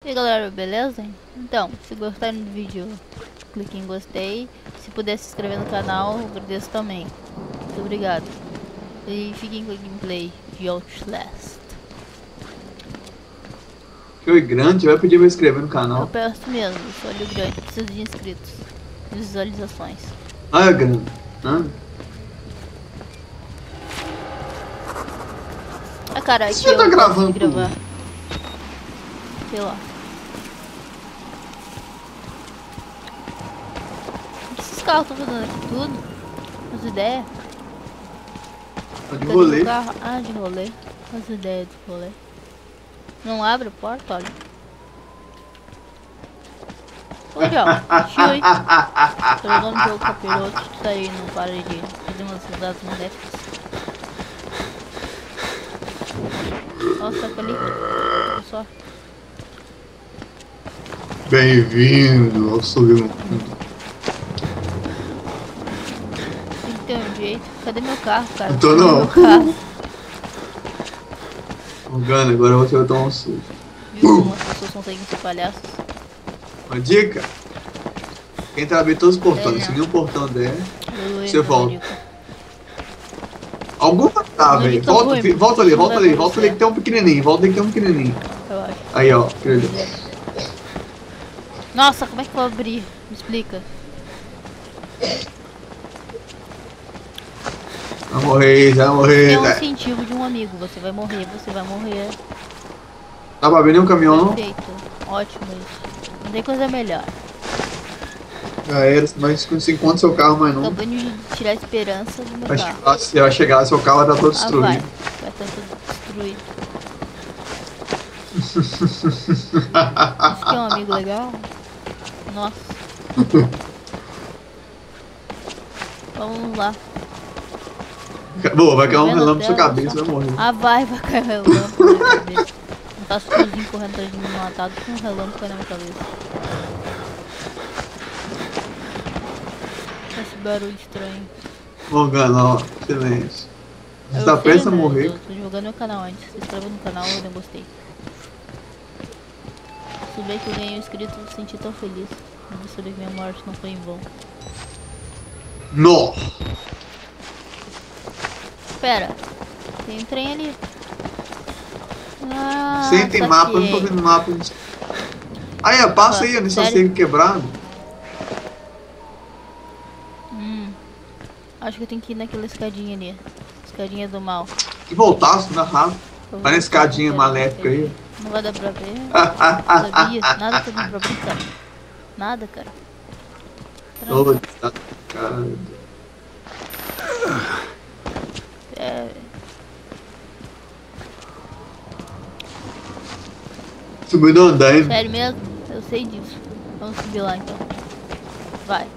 E aí galera, beleza? Então, se gostaram do vídeo, clique em gostei. Se puder se inscrever no canal, eu agradeço também. Muito obrigado. E fiquem com a gameplay de Outlast. Foi grande, vai pedir pra inscrever no Eu canal. peço mesmo, sou olho grande, preciso de inscritos, visualizações. Ah, é grande. Ah, cara, aqui Você já eu tá gosto gravando de tudo? gravar. Sei lá. O que esses carros estão fazendo aqui tudo? As ideias? Tá de Cadê rolê. meu carro? Ah, de rolê. As ideias de rolê. Não abre a porta, olha. Ô, João, Chui. Tô jogando jogo capiroto, tu tá aí, não para de fazer umas risadas maléficas. Nossa, saca ali. Olha só. Bem-vindo ao submundo. Tem que ter um jeito. Cadê meu carro, cara? Não tô, Cadê não. meu carro? Morgana, agora você vai tomar um susto. Viu como as pessoas conseguem ser palhaços? Uma dica: quem tá abrindo todos os portões, É, se nenhum portão der, Eu você não, volta. Nico. Alguma tá, Não, velho. Nico, Volta, ruim, volta ali, não volta vai ali, volta ali acontecer. que tem um pequenininho, volta ali que tem um pequenininho. Eu acho. Aí, ó, aquele ali. Nossa, como é que eu vou abrir? Me explica. Vai morrer, vai morrer, É um velho. incentivo de um amigo. Você vai morrer, você vai morrer. Dá pra abrir nenhum caminhão, não? Perfeito. Ótimo isso. Não tem coisa melhor. Já era, mas não se encontra seu carro mais não. Acabou de tirar a esperança do meu carro. Você vai chegar, seu carro vai estar todo Ah, vai. destruído. Vai estar tudo destruído. Isso que é um amigo legal? Nossa. Vamos lá. Boa, vai cair um Vendo a relâmpago na sua tela, cabeça, só- vai morrer. Ah, vai cair um relâmpago na minha cabeça. Não tá sozinho correndo atrás de mim matado com um relâmpago na minha cabeça. Esse barulho estranho. Morgana, ó, silêncio. Você Eu tá sei, prestes a mas morrer. eu tô divulgando meu canal antes. Se inscreva no canal, eu não gostei. Saber que eu ganhei um inscrito, eu me senti tão feliz. Eu vou saber que minha morte não foi em vão. Nó! Espera, tem um trem ali. Ah, Sem tem mapa, eu não tô saquei. vendo mapa. Aí, ó, passa aí, nesse Sério? cerco quebrado. Acho que eu tenho que ir naquela escadinha ali. Escadinha do mal. E voltasse, dá rápido. Eu Vai na vou escadinha voltar, maléfica aí. Não vai dar pra ver. Não sabia. Nada tá dando pra brincar. Nada, cara. Ô, cara. É. Subiu do andaime. Sério mesmo? Eu sei disso. Vamos subir lá então. Vai.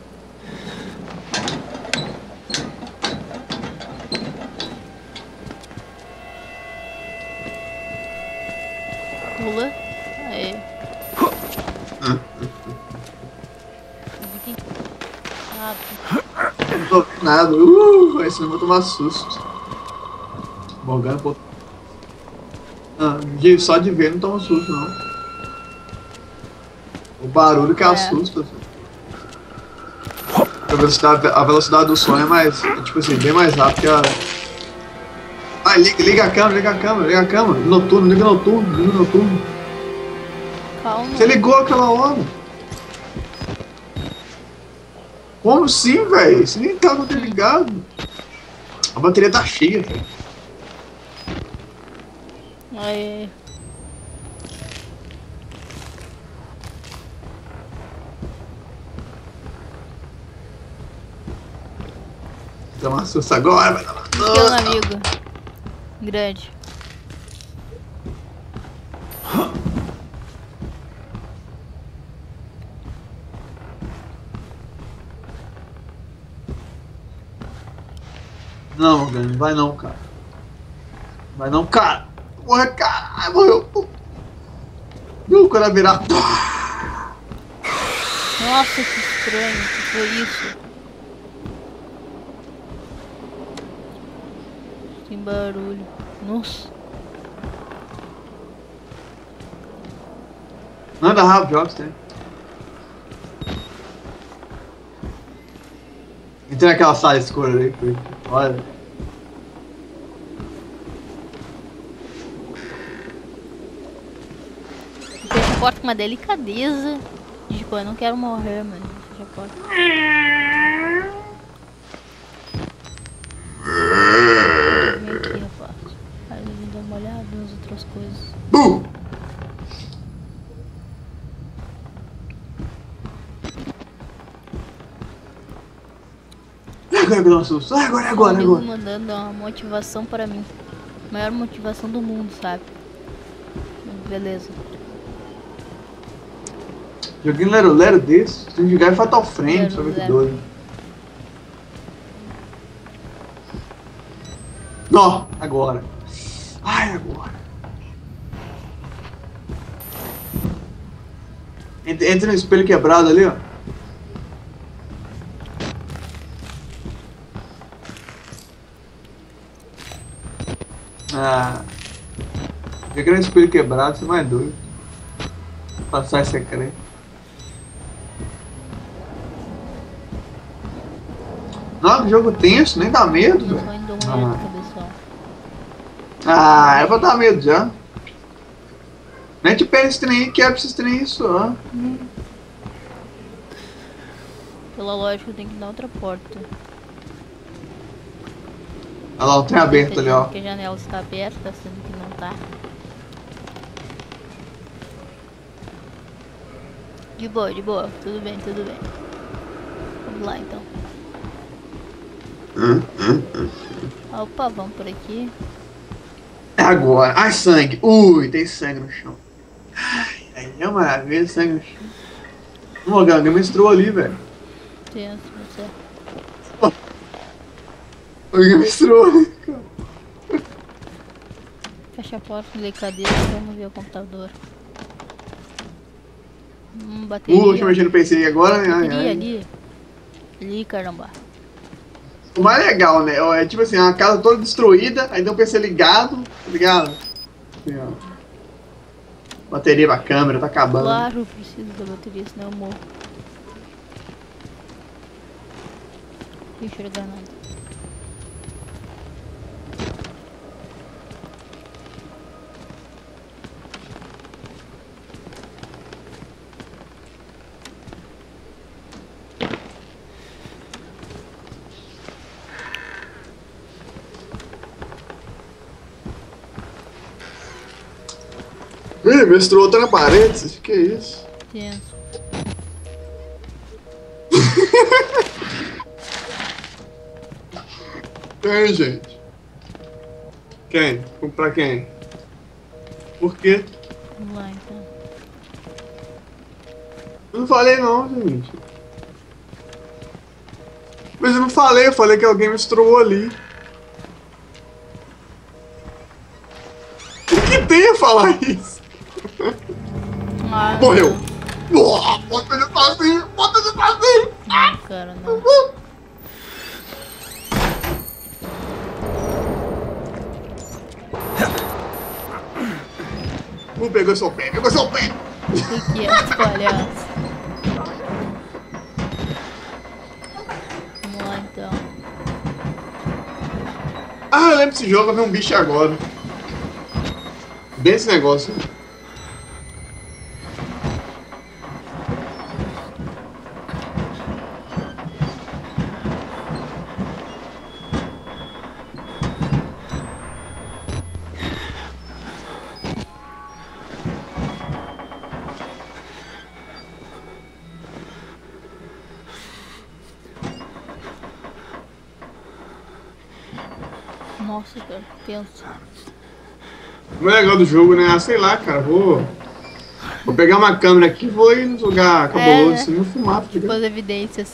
Pula. Aê. Rápido. Não tô vendo nada. Aí senão eu vou tomar susto. Morgana, pô. Ah, só de ver não toma susto, não. O barulho que assusta. Filho. A velocidade do som é mais, tipo assim, bem mais rápido que a... Ai, liga a câmera, liga a câmera, liga a câmera. Noturno, liga noturno, liga noturno. Calma. Você ligou aquela hora. Como assim, velho? Você nem tava ligado. A bateria tá cheia, velho. Aê. Dá uma susto agora, vai dar uma Aqui é um susto. amigo. Grande. Não, Morgana, não vai não, cara. Vai não, cara. Morre, cara. Ai, morreu. Viu quando ela virar? Nossa, que estranho. O que foi isso? Tem barulho. Nossa. Anda rápido, jogos, tem. Entra naquela sala escura ali, Felipe. Olha. Fecha a porta com uma delicadeza. Tipo, eu não quero morrer, mano. Fecha a porta. Vem aqui, rapaz. Aí eu vim dar uma olhada nas outras coisas. Agora que eu dou um susto. Agora. Mandando uma motivação para mim. Maior motivação do mundo, sabe? Beleza. Joguinho lero desse, tem que jogar em Fatal Frame, só ver que doido. Nó, agora. Ai, agora. Entra no espelho quebrado ali, ó. Ah. Jogar no espelho quebrado, você é mais doido. Passar esse secreto. Não, que jogo tenso, nem dá medo, velho. É pra dar medo já. Nem te pega esse trem aí, quebra esses trem aí só. Pela lógica, eu tenho que dar outra porta. Olha lá, o trem aberto ali, ó. Porque a janela está aberta, sendo que não tá. De boa, tudo bem. Vamos lá então. Opa, vamos por aqui. É agora. Ai, sangue. Ui, tem sangue no chão. Ai, é uma maravilha, sangue no chão. Alguém menstruou ali, velho. Tenso, você. Alguém menstruou ali, cara. Fecha a porta, delicadeza, vamos ver o computador. Bateria. Deixa eu mexer no PC agora, né? Bateria ali, caramba. O mais legal, né? É tipo assim, uma casa toda destruída, aí tem um PC ligado, tá ligado? Assim, ó. Bateria pra câmera, tá acabando. Claro, eu preciso da bateria, senão eu morro. Não enxergar nada. Ih, menstruou outra na parede, que isso? Tenso. Quem, gente? Quem? Pra quem? Por quê? Vamos lá então. Eu não falei não, gente. Mas eu falei que alguém menstruou ali. O que tem a falar isso? Morreu! Bota ele sozinho! Não, cara, não. Pegou seu pé! O que é esse palhaço? Vamos lá então. Ah, eu lembro desse jogo, eu vi um bicho agora. Bem esse negócio. Nossa, cara, tenso. O legal do jogo, né? Ah, sei lá, cara, vou pegar uma câmera aqui e vou ir no lugar cabuloso, assim, vou filmar. Tipo as evidências,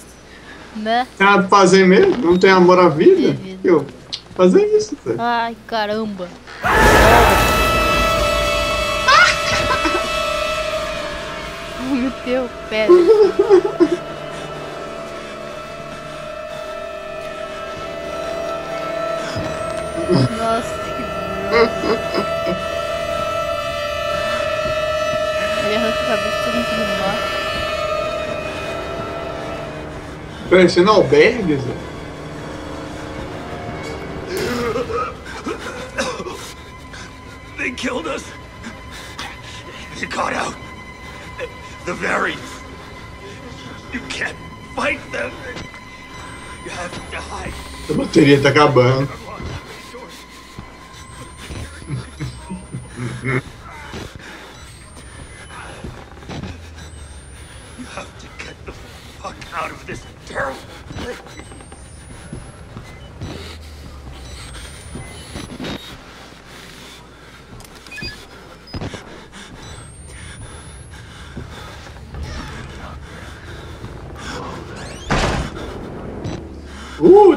né? Tem nada pra fazer mesmo? Não tem amor à vida? Eu fazer isso, velho. Ai, caramba. Meu Deus, pera. Nossa, que droga. Ele arranca a cabeça Tô conseguindo lá. Parecendo albergues, velho. They killed us. You got out. The variants. You can't fight them. You have to hide. A bateria tá acabando. You have to get the fuck out of this terrible place.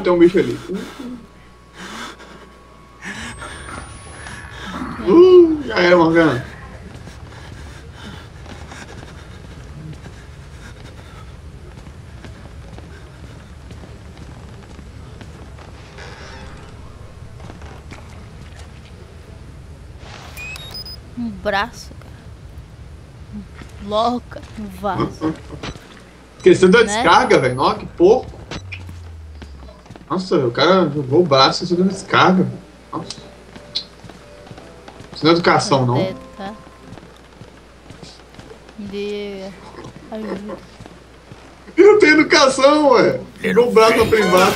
Tem um bicho ali. Já era, Morgana. Um braço, cara. Um loca, um vaso. Questão da Né? descarga, velho. Nossa, que porco. Nossa, o cara jogou o braço e dando descarga. Nossa. Isso não é educação, não. É, tá? De ajuda. E não tem educação, ué. Jogou o braço pra privado.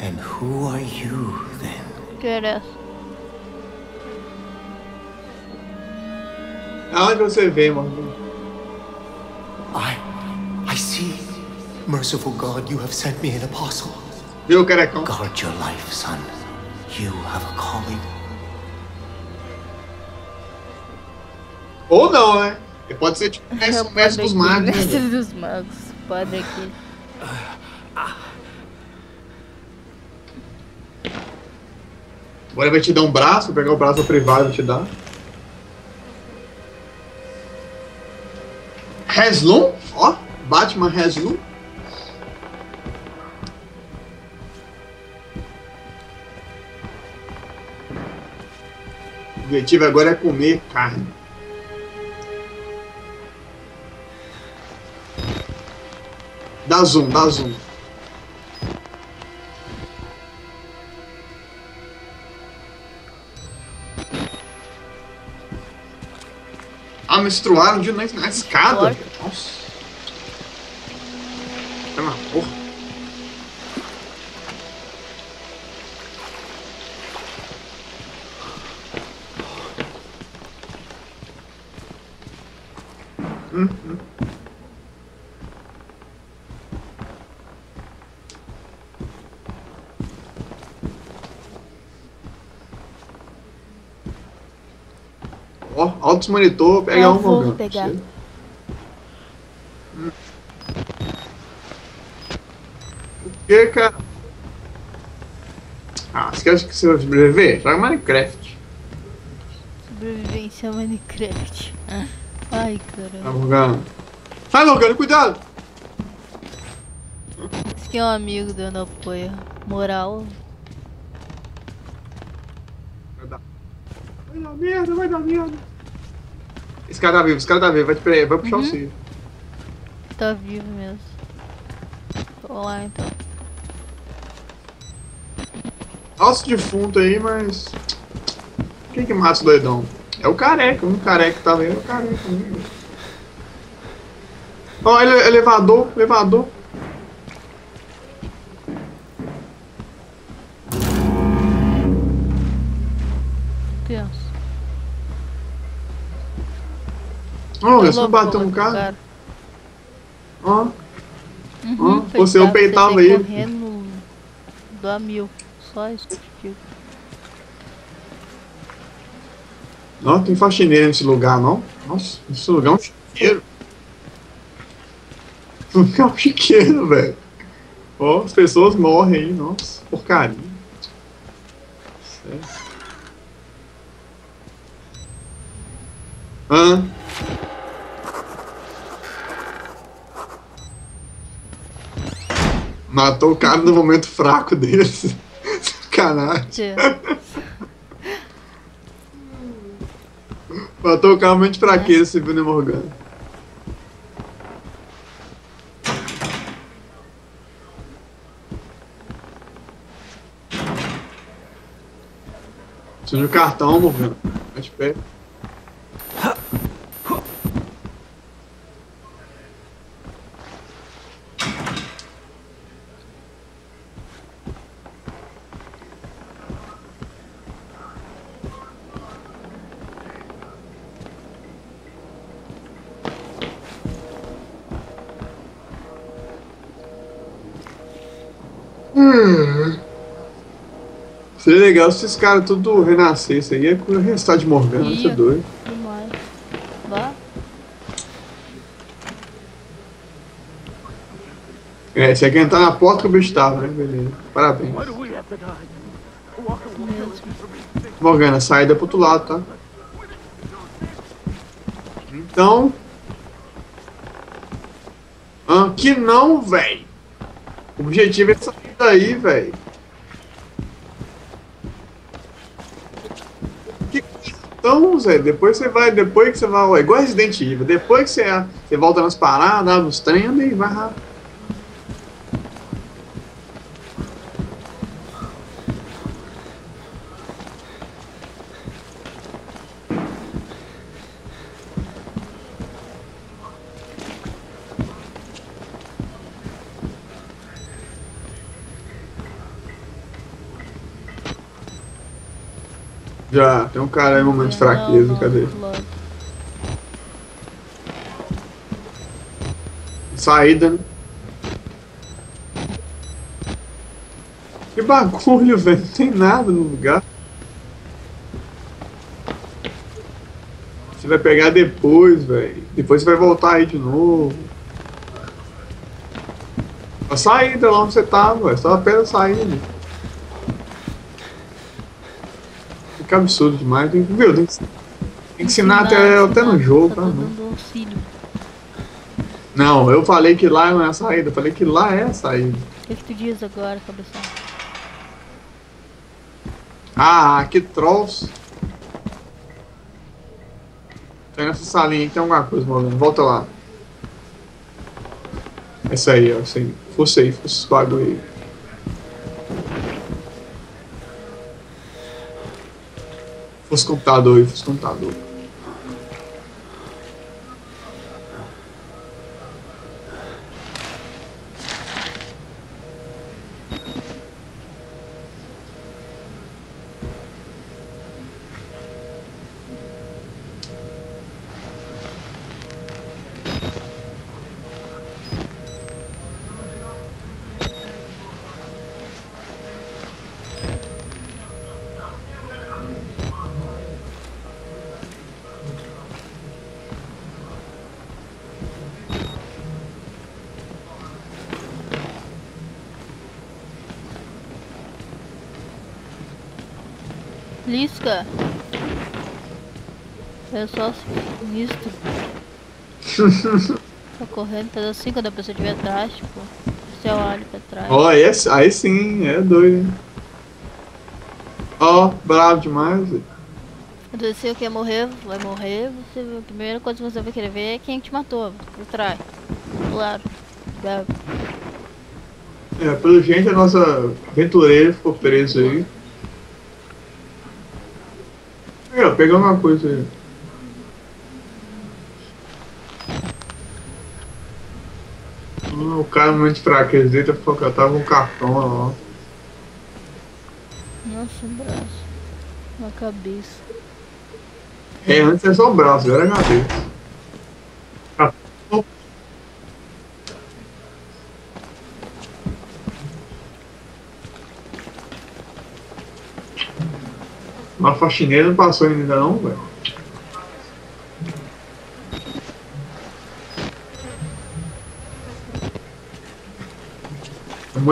And who are you then? Que era essa? Aonde você vê, mano? I see. Merciful God, you have sent me an apostle. Viu o carecão? Guard your life, son. You have a calling. Ou não, né? Ele pode ser tipo É o mestre dos padre aqui, magos. Né? mestre dos magos. Padre aqui. Agora ele vai te dar um braço, vou pegar o braço privado e te dar. Heslum, ó, Batman Heslum. O objetivo agora é comer carne. Dá zoom, dá zoom. Ah, menstruaram de noite na escada. Olha. Nossa. Tá na porra. Ó, altos monitor, pega Eu um, vou Morgana. pegar. O que, cara? Ah, você quer que você vai sobreviver? Joga Minecraft. Sobrevivência Minecraft. Ai, Tá, caramba. Morgana. Sai, Morgana, cuidado! Esse aqui é um amigo dando apoio moral. Vai dar merda, vai dar merda. Esse cara tá vivo, vai, vai puxar o Ciro. Tá vivo mesmo. Vou lá então. Olha os defuntos aí, mas. Quem que mata o doidão? É o careca, um careca que tá vendo, é o careca. Ó, elevador, elevador. Criança. Ó, Tá você não louco, bateu um louco, cara? Ó, Uhum, você, eu peitava ele. ele. Correndo do a mil. Só isso que eu digo. Não, tem faxineiro nesse lugar, não? Nossa, esse lugar é um chiqueiro. Esse lugar é um chiqueiro, velho. Ó, as pessoas morrem aí, nossa, porcaria. Sério. Matou o cara no momento fraco dele. Sacanagem. Tio. Matou o cara no momento de fraqueza, esse Bruno Morgana. Suja o cartão, Morgana. Mais perto. Seria legal se esses caras tudo renascessem aí, é restar de Morgana, isso é Ia. doido. Demais. Vá. É, você quer entrar na porta que o bicho tava, né? Beleza. Parabéns. Why do we have to die? Walk away Mesmo. from me. Morgana, saída pro outro lado, tá? Então. Que não, véi. O objetivo é sair daí, véi. Então, Zé, depois que você vai, ué, igual Resident Evil, depois que você volta nas paradas, abre os treinos e vai rápido. Já, tem um cara aí, um momento de fraqueza, cadê? Logo. Saída, né? Que bagulho, velho, não tem nada no lugar. Você vai pegar depois, velho. Depois você vai voltar aí de novo. A saída lá onde você tava, velho. Só apenas saída. Que absurdo demais. Viu? Tem que ensinar até no jogo, tá? Tô dando auxílio. Não, eu falei que lá não é a saída. Eu falei que lá é a saída. O que tu diz agora, cabeção? Ah, que trolls. Tem nessa salinha que tem alguma coisa rolando. Volta lá. Essa aí, ó. Essa aí. Força aí, força esse bagulho aí. Força computador aí, força computador. Lisca. É só sinistro. Tá correndo, faz assim quando a pessoa estiver atrás, tipo. Se eu olho pra trás. Ó, aí sim, é doido, hein? Ó, bravo demais, velho. Quando você quer morrer, vai morrer. A primeira coisa que você vai querer ver é quem te matou. Por trás. Claro. É, pelo jeito a nossa aventureira ficou presa aí. Aí, ó, pegando uma coisa aí. O cara muito fraqueza dele tava com um cartão ó. Nossa, um braço. Uma cabeça. É, antes era só o braço, agora é a cabeça. Uma faxineira não passou ainda não, velho.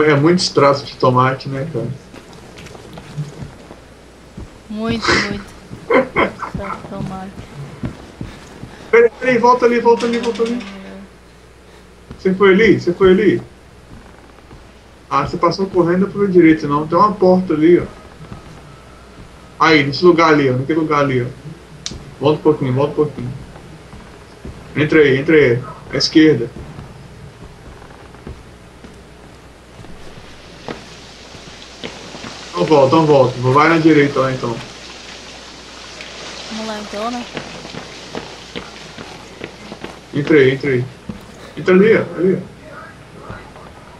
É muito extrato de tomate, né, cara? Muito, muito. Só tomate. Peraí, volta ali. Você foi ali? Ah, você passou correndo pro direito, não. Tem uma porta ali, ó. Aí, nesse lugar ali, ó. Naquele lugar ali, ó. Volta um pouquinho, volta um pouquinho. Entra aí, entra aí. À esquerda. Então volta. Vai na direita lá, então. Vamos lá então, né? Entra aí, entra aí. Entra ali, ó. Ali, ó.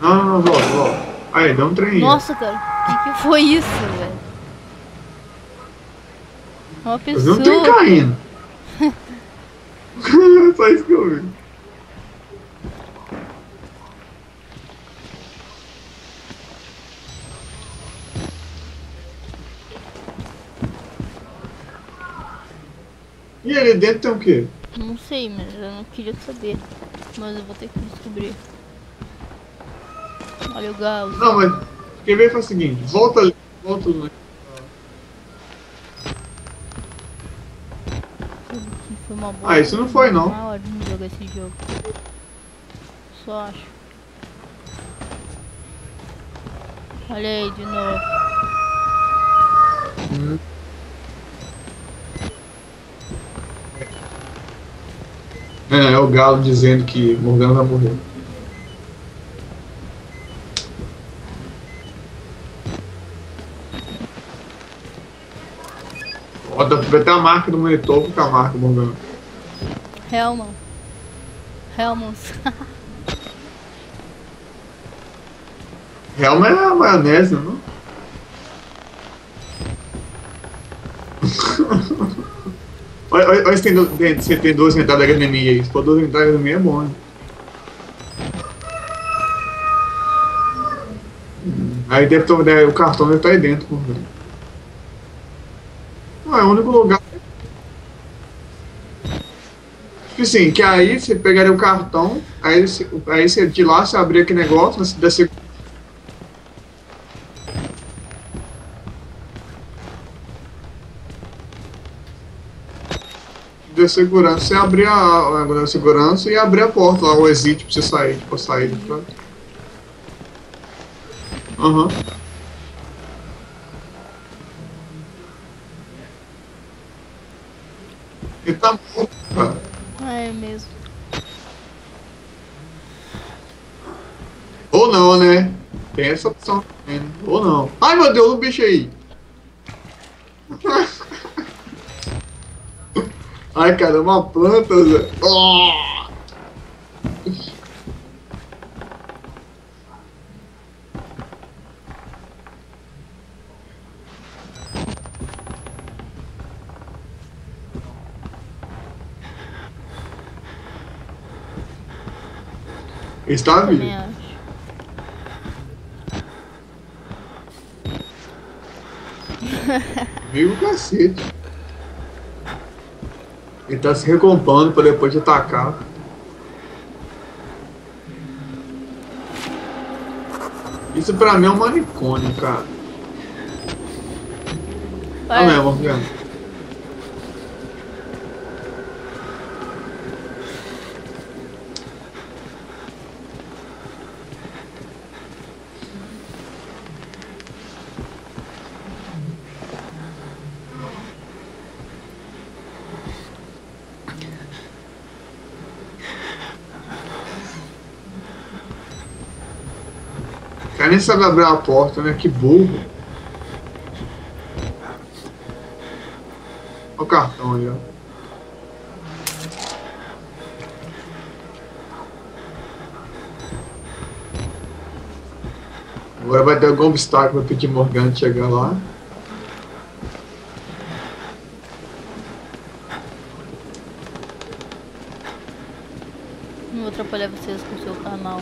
Não, volta. Aí, dá um trem aí. Nossa, cara, que foi isso, velho? Uma Eu vi pessoa. um trem caindo. Só isso que eu vi. E ali dentro tem o quê? Não sei, mas eu não queria saber. Mas eu vou ter que descobrir. Olha o galo. Não, mas quem veio faz o seguinte, volta ali, volta no... Foi uma boa. Ah, isso não foi não. Uma hora de jogar esse jogo. Só acho. Olha aí de novo. É o Galo dizendo que Morgana vai morrer. Ó, dá pra ver até a marca do monitor com a marca Morgana. Helmans. Helma é a maionese, não? Olha se você tem duas entradas HDMI aí. Se for duas entradas HDMI é bom, né? Aí deve ter, o cartão deve estar aí dentro, Morgana. Não, é o único lugar. Tipo assim, que aí você pegaria o cartão, aí você de lá você abria aquele negócio, você desce. De segurança, você abrir a agulha de segurança e abrir a porta lá, o exit pra você sair, tipo, sair de pra... Aham. Ele tá morto, cara. Ah, é mesmo. Ou não, né? Tem essa opção também, né? Ou não. Ai meu Deus, o bicho aí! Ai cara, é uma planta, Zé. Oh! Ele está vivo. Também acho. Vivo cacete. Ele tá se recompondo pra depois de atacar. Isso pra mim é um manicômio, cara. Ah, não, Morgana. O cara nem sabe abrir a porta, né? Que burro. Olha o cartão aí, ó. Agora vai ter algum obstáculo pra pedir Morgana chegar lá. Não vou atrapalhar vocês com o seu canal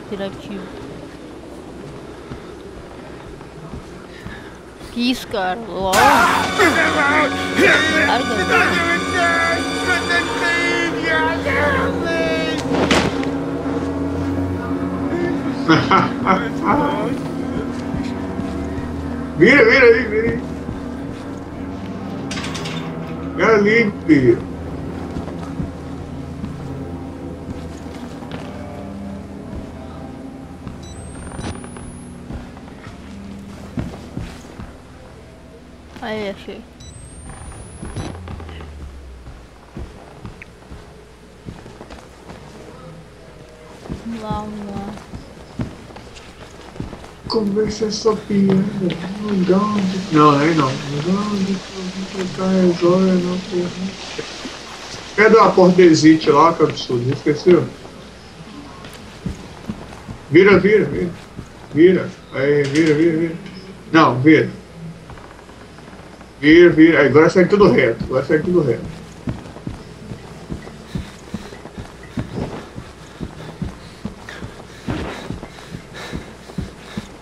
interativo. Que isso, cara? Uau. Vira aí. É ali, filho. Aí, achei. Vamos lá. Conversa essa piada. Não, aí não. Cadê a porta de exit lá, que absurdo? Esqueceu? Vira. Aí, vira. Não, vira. Vira. Aí, agora segue tudo reto.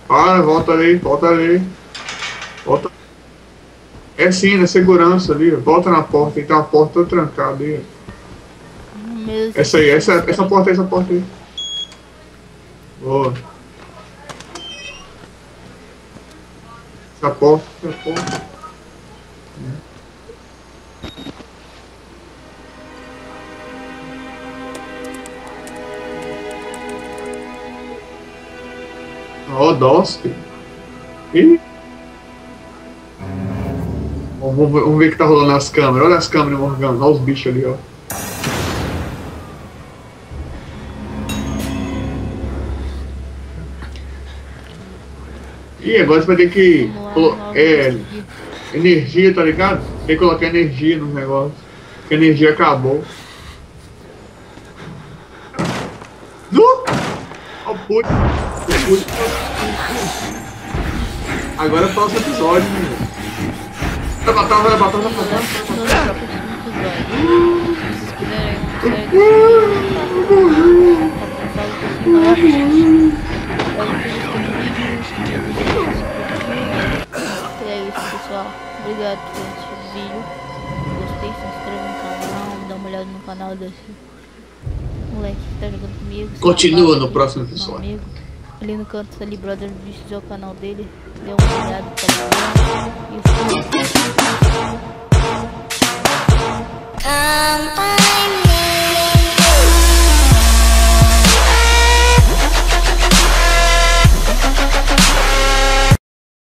Para, volta ali. Volta. É sim, na segurança ali. Volta na porta. Tem uma porta toda trancada ali. Essa porta aí. Boa. Essa porta. Ó, Dosk. Ih. Vamos ver o que tá rolando nas câmeras. Olha as câmeras, Morgana. Olha os bichos ali, ó. Ih, agora você vai ter que energia, tá ligado? Tem que colocar energia no negócio. Porque a energia acabou. Ó, puto. Agora é o próximo episódio, né? Vai matar. E é isso, pessoal. Obrigado por assistir o vídeo. Gostei, se inscreva no canal, dá uma olhada no canal desse moleque que tá jogando comigo. Continua no próximo episódio. Amigo. Ali no canto ali, Brother Beast é o canal dele. Dê uma olhada, tá ligado? E